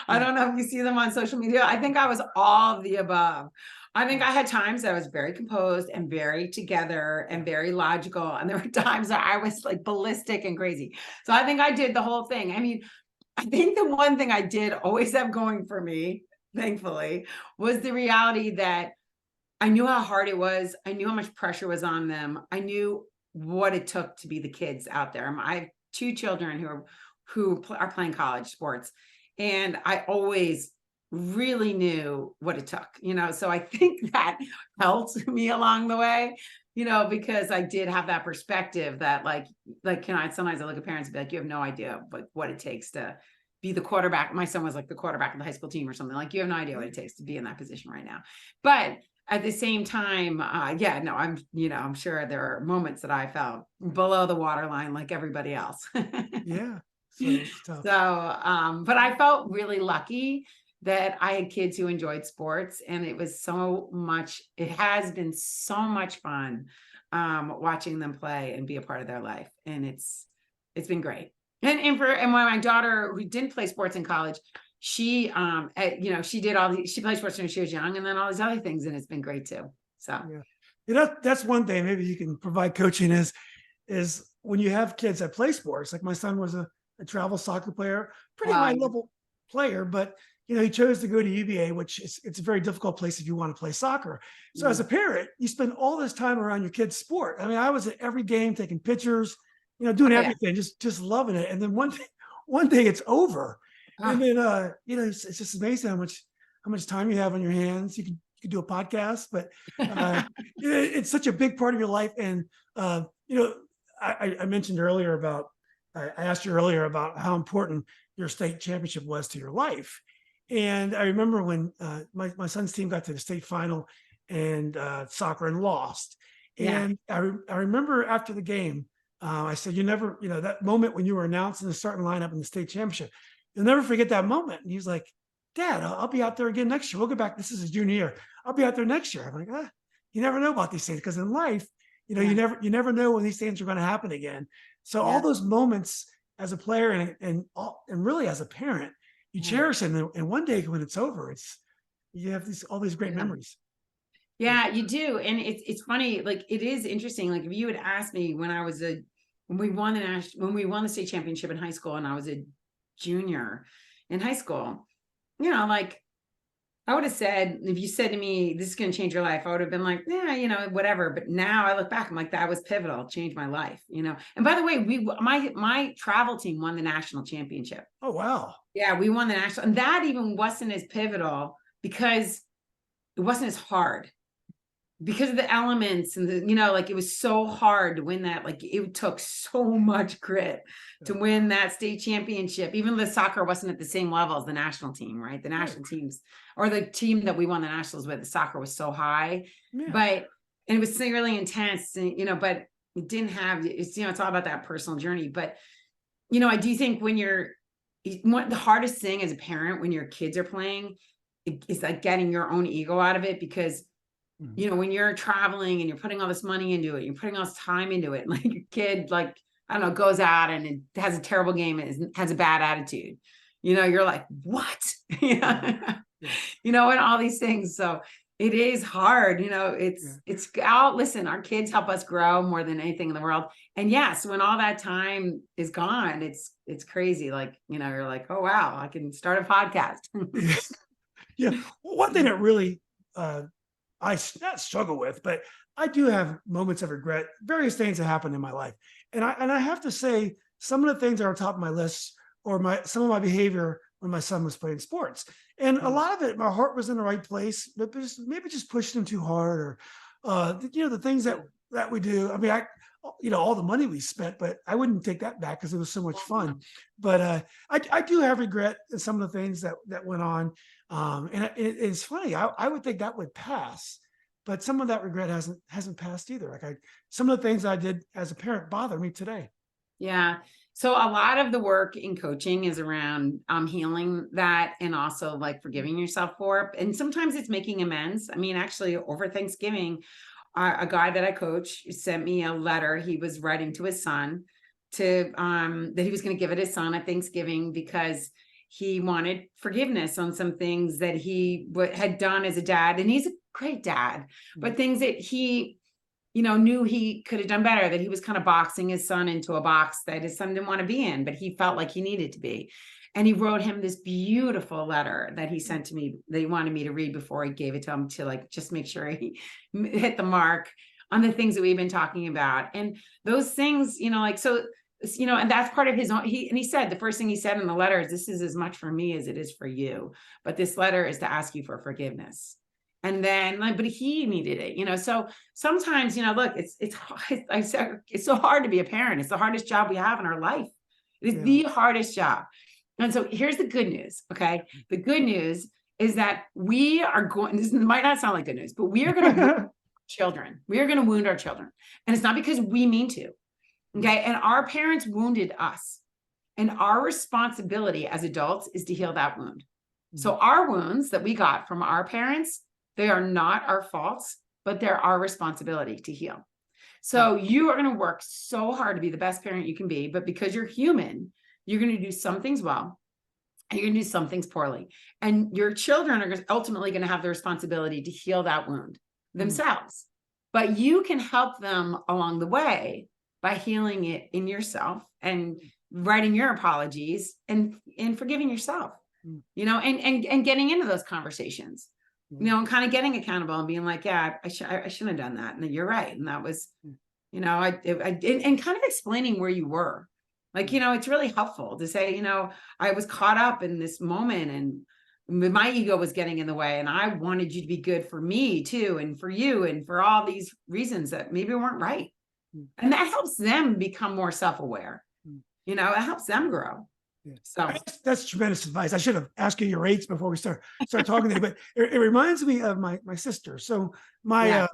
C: I don't know if you see them on social media. I think I was all of the above. I think I had times that I was very composed and very together and very logical. And there were times that I was like ballistic and crazy. So I think I did the whole thing. I mean, I think the one thing I did always have going for me, thankfully, was the reality that I knew how hard it was. I knew how much pressure was on them. I knew what it took to be the kids out there. I have two children who are playing college sports, and I always really knew what it took, so I think that helped me along the way, because I did have that perspective that sometimes I look at parents and be like, you have no idea what it takes to be the quarterback. My son was like the quarterback of the high school team or something. Like, you have no idea what it takes to be in that position right now. But at the same time, I'm sure there are moments that I felt below the waterline like everybody else.
B: Yeah.
C: But I felt really lucky that I had kids who enjoyed sports, and it has been so much fun watching them play and be a part of their life. And it's been great. And when my daughter, who didn't play sports in college, she she played sports when she was young, and then all these other things, and it's been great too. So
B: that's one thing maybe you can provide coaching is when you have kids that play sports. Like my son was a travel soccer player, pretty high level player, but he chose to go to UVA, which it's a very difficult place if you want to play soccer. So as a parent, you spend all this time around your kid's sport. I mean, I was at every game taking pictures, doing everything, just loving it. And then one day it's over. And then it's just amazing how much time you have on your hands. You can do a podcast, but it's such a big part of your life. And I mentioned earlier I asked you earlier about how important your state championship was to your life. And I remember when my son's team got to the state final and soccer and lost. And I remember after the game, I said, that moment when you were announcing the starting lineup in the state championship, you'll never forget that moment. And he was like, Dad, I'll be out there again next year. We'll go back. This is his junior year. I'll be out there next year. I'm like, you never know about these things, because in life, you never know when these things are going to happen again. So all those moments as a player and really as a parent, you cherish them. And one day when it's over, you have all these great memories.
C: Yeah, you do. And it's funny. Like, it is interesting. Like, if you had asked me when we won the state championship in high school, and I was a junior in high school, like, I would have said, if you said to me, this is going to change your life, I would have been like, yeah, whatever. But now I look back, I'm like, that was pivotal, changed my life, And by the way, my travel team won the national championship.
B: Oh, wow.
C: Yeah, we won the national, and that even wasn't as pivotal because it wasn't as hard. Because of the elements and it was so hard to win that. Like, it took so much grit to win that state championship. Even the soccer wasn't at the same level as the national team, right? The national teams, or the team that we won the nationals with, the soccer was so high, and it was really intense, and, but it didn't have, it's all about that personal journey. But, I do think the hardest thing as a parent when your kids are playing is like getting your own ego out of it, because when you're traveling and you're putting all this money into it, you're putting all this time into it, like your kid, like, I don't know, goes out and it has a terrible game and has a bad attitude, you're like, what? And all these things. So it is hard, it's listen, our kids help us grow more than anything in the world. And yes, when all that time is gone, it's crazy. Like, you're like, oh, wow, I can start a podcast.
B: Yeah. One thing that really, I not struggle with, but I do have moments of regret, various things that happened in my life. And I have to say, some of the things that are on top of my list, or some of my behavior when my son was playing sports. And a lot of it, my heart was in the right place, but maybe just pushed him too hard, or the things that we do. I mean, all the money we spent, but I wouldn't take that back because it was so much fun. But I do have regret in some of the things that went on. It's funny. I would think that would pass, but some of that regret hasn't passed either. Like some of the things I did as a parent bother me today.
C: Yeah. So a lot of the work in coaching is around healing that, and also like forgiving yourself for it. And sometimes it's making amends. I mean, actually over Thanksgiving, a guy that I coach sent me a letter he was writing to his son to that he was going to give it his son at Thanksgiving, because he wanted forgiveness on some things that he had done as a dad. And he's a great dad, but things that he knew he could have done better, that he was kind of boxing his son into a box that his son didn't want to be in, but he felt like he needed to be. And he wrote him this beautiful letter that he sent to me that he wanted me to read before he gave it to him, to like, just make sure he hit the mark on the things that we've been talking about. And those things, and that's part of his own, he said, the first thing he said in the letter is, this is as much for me as it is for you, but this letter is to ask you for forgiveness. And then, but he needed it, so sometimes, look, it's so hard to be a parent. It's the hardest job we have in our life. It is the hardest job. And so here's the good news. Okay. The good news is that we are going, this might not sound like good news, but we are going to wound children. We are going to wound our children. And it's not because we mean to. Okay. And our parents wounded us. And our responsibility as adults is to heal that wound. So our wounds that we got from our parents, they are not our faults, but they're our responsibility to heal. So you are going to work so hard to be the best parent you can be, but because you're human, you're going to do some things well, and you're going to do some things poorly. And your children are ultimately going to have the responsibility to heal that wound themselves. But you can help them along the way by healing it in yourself and writing your apologies and forgiving yourself, and getting into those conversations. And kind of getting accountable and being like, yeah, I shouldn't have done that. And then you're right. And that was, and kind of explaining where you were. Like, it's really helpful to say, I was caught up in this moment and my ego was getting in the way, and I wanted you to be good for me too, and for you, and for all these reasons that maybe weren't right. And that helps them become more self-aware. It helps them grow.
B: Yeah.
C: So
B: that's tremendous advice. I should have asked you your rates before we start talking to you, but it reminds me of my sister. So my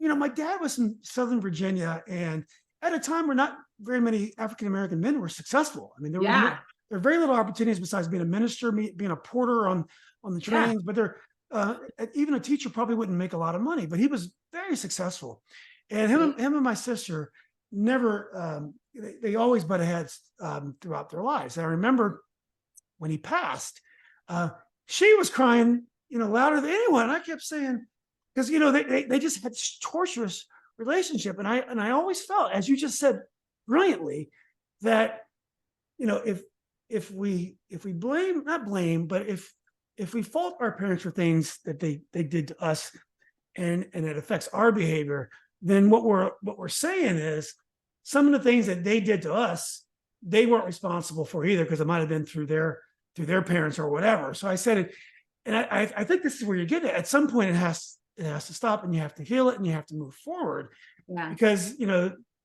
B: dad was in Southern Virginia, and at a time where not very many African-American men were successful. I mean, there were very little opportunities besides being a minister, being a porter on the trains, but even a teacher probably wouldn't make a lot of money, but he was very successful. And him and my sister never, they always butted heads throughout their lives. And I remember when he passed, she was crying, louder than anyone. And I kept saying, because they just had this torturous relationship, and I always felt, as you just said brilliantly, that if we blame, not blame, but if we fault our parents for things that they did to us, and it affects our behavior, then what we're saying is, some of the things that they did to us, they weren't responsible for either, because it might have been through their parents or whatever. So I said it, and I think this is where you get it. At some point, it has to stop, and you have to heal it, and you have to move forward. Yeah. Because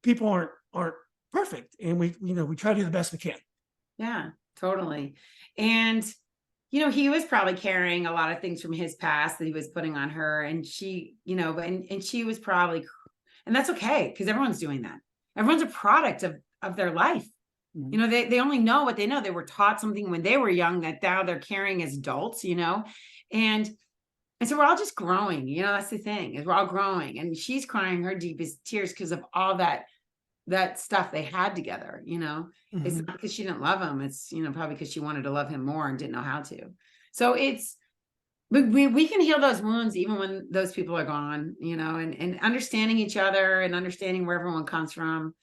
B: people aren't perfect, and we try to do the best we can.
C: Yeah, totally. And he was probably carrying a lot of things from his past that he was putting on her, and she, and she was probably, and that's okay, because everyone's doing that. Everyone's a product of their life. Mm-hmm. They only know what they know. They were taught something when they were young that now they're carrying as adults, and so we're all just growing, that's the thing, is we're all growing. And she's crying her deepest tears because of all that stuff they had together, Mm-hmm. It's not because she didn't love him. It's, probably because she wanted to love him more and didn't know how to. So we can heal those wounds even when those people are gone, and understanding each other and understanding where everyone comes from.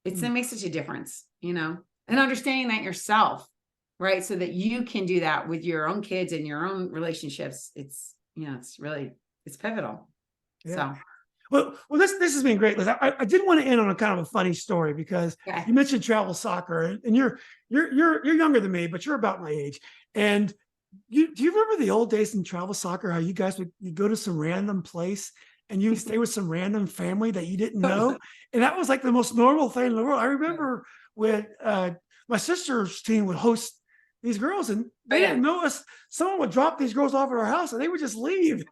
C: It makes such a difference, and understanding that yourself, right? So that you can do that with your own kids and your own relationships. It's pivotal. Yeah. So.
B: Well, this has been great, Liz. I did want to end on a kind of a funny story because
C: Okay.
B: you mentioned travel soccer, and you're younger than me, but you're about my age. And do you remember the old days in travel soccer? How you guys would you go to some random place and you stay with some random family that you didn't know, and that was like the most normal thing in the world. I remember when my sister's team would host these girls, and they didn't know us. Someone would drop these girls off at our house, and they would just leave.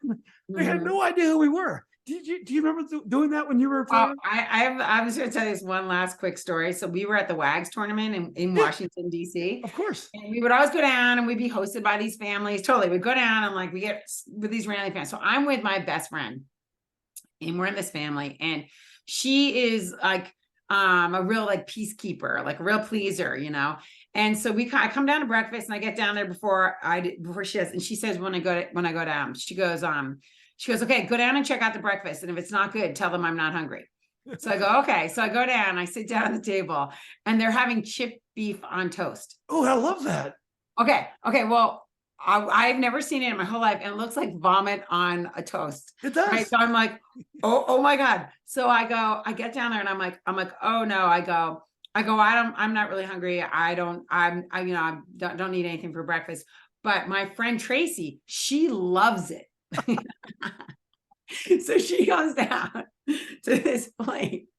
B: They had no idea who we were. Do you remember doing that when you were playing?
C: I was going to tell you this one last quick story. So we were at the WAGS tournament in Washington, D.C.
B: Of course.
C: And we would always go down and we'd be hosted by these families. Totally. We'd go down and like we get with these random fans. So I'm with my best friend and we're in this family. And she is like a real like peacekeeper, like a real pleaser, you know. And so I come down to breakfast and I get down there before she does. And she says, when I go down, she goes, okay, go down and check out the breakfast. And if it's not good, tell them I'm not hungry. So I go, okay. So I go down, I sit down at the table and they're having chipped beef on toast.
B: Oh, I love that.
C: Okay. Well, I've never seen it in my whole life. And it looks like vomit on a toast.
B: It does.
C: Right? So I'm like, oh my God. So I get down there and I'm like, oh no, I'm not really hungry. I don't need anything for breakfast. But my friend Tracy, she loves it. So she goes down to this plate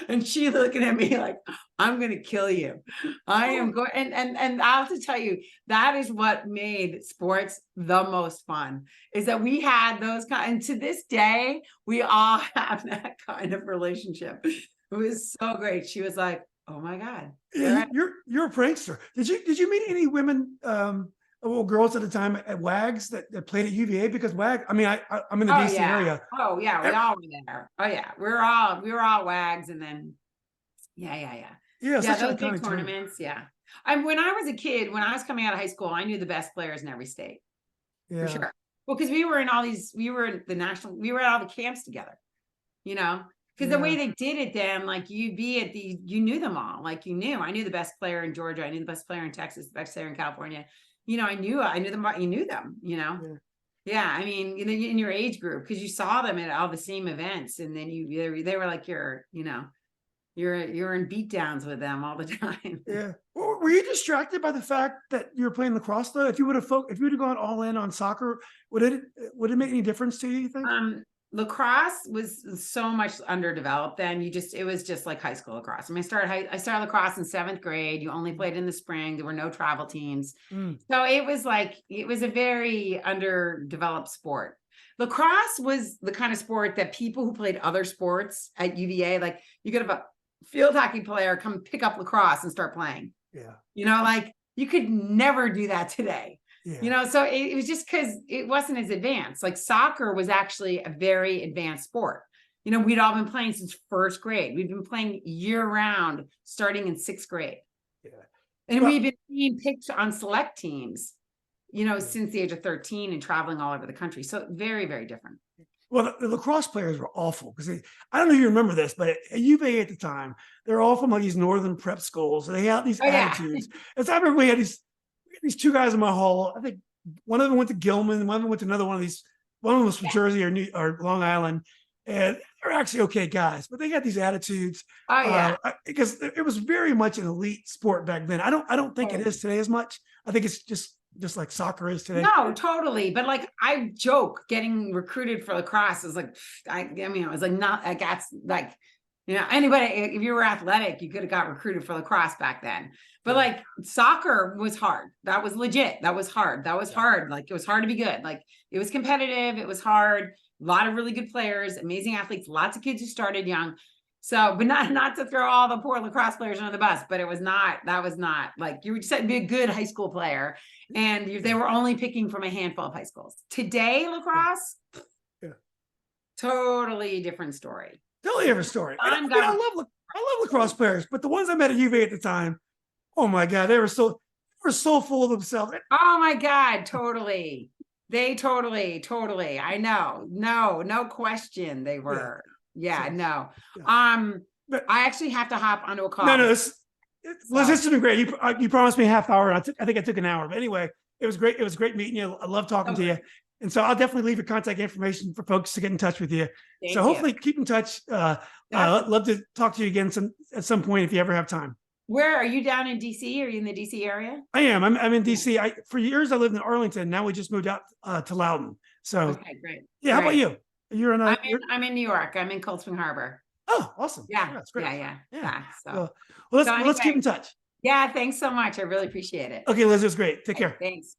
C: and she's looking at me like, I'm going to kill you. I am going. And I'll have to tell you, that is what made sports the most fun, is that we had those kind, and to this day, we all have that kind of relationship. It was so great. She was like, oh my God.
B: Yeah, you're a prankster. Did you meet any women, girls at the time at WAGS that played at UVA? Because WAG, I mean, I'm in the DC area.
C: Oh yeah, we all were there. Oh yeah, we were all WAGs, and then yeah, those big tournaments. Yeah, when I was a kid, when I was coming out of high school, I knew the best players in every state. Yeah, for sure. Well, because we were at all the camps together, you know. Because the way they did it then, like you knew them all. Like I knew the best player in Georgia, I knew the best player in Texas, the best player in California. You know, I knew them, you knew them, you know? Yeah. I mean, in your age group, because you saw them at all the same events, and then they were like you're in beatdowns with them all the time. Yeah.
B: Were you distracted by the fact that you were playing lacrosse though? If you would have gone all in on soccer, would it make any difference to you think?
C: Lacrosse was so much underdeveloped then. It was just like high school lacrosse. I mean, I started lacrosse in 7th grade. You only played in the spring. There were no travel teams. So it was a very underdeveloped sport. Lacrosse was the kind of sport that people who played other sports at UVA, like you could have a field hockey player come pick up lacrosse and start playing. Yeah. You know, like you could never do that today. Yeah. You know, so it was just because it wasn't as advanced. Like soccer was actually a very advanced sport. You know, we'd all been playing since 1st grade. We've been playing year round, starting in 6th grade. Yeah. And we've been being picked on select teams, you know, since the age of 13 and traveling all over the country. So very, very different.
B: Well, the lacrosse players were awful because I don't know if you remember this, but at UVA at the time, they're all from like these northern prep schools. And they had these attitudes. And so I remember we had these 2 guys in my hall. I think one of them went to Gilman, one of them went to another one of these. One of them was from Jersey or Long Island, and they're actually okay guys, but they had these attitudes. Oh yeah, because it was very much an elite sport back then. I don't think it is today as much. I think it's just like soccer is today.
C: No, totally. But like I joke, getting recruited for lacrosse is like I mean, it was like not like that's like. You know, anybody, if you were athletic, you could have got recruited for lacrosse back then. But like soccer was hard. That was legit. That was hard. Hard. Like it was hard to be good. Like it was competitive. It was hard. A lot of really good players, amazing athletes, lots of kids who started young. So, but not to throw all the poor lacrosse players under the bus, but that was not like you just had to be a good high school player. And they were only picking from a handful of high schools. Today, lacrosse, totally different story.
B: Totally different story. I love lacrosse players, but the ones I met at UVA at the time, oh my God, they were so full of themselves.
C: Oh my God, totally. They totally. I know. No question. They were. No. But I actually have to hop onto a call.
B: No, Liz, this has been great. You promised me a half hour. I think I took an hour. But anyway, it was great. It was great meeting you. I love talking to you. And so I'll definitely leave your contact information for folks to get in touch with you.
C: Thank
B: So
C: you.
B: hopefully keep in touch. Love to talk to you again at some point if you ever have time.
C: Where are you, down in DC? Are you in the DC area?
B: I am. I'm in DC. For years I lived in Arlington. Now we just moved out to Loudon. So
C: Okay, great.
B: yeah. How about
C: Great.
B: you? You're in
C: I'm in New York. I'm in Cold Spring Harbor.
B: Oh, awesome.
C: Yeah.
B: That's great.
C: Yeah. So,
B: Well, let's keep
C: anyway.
B: in touch.
C: Yeah, thanks so much. I really appreciate it.
B: Okay, Liz, it was great. Take care.
C: Thanks.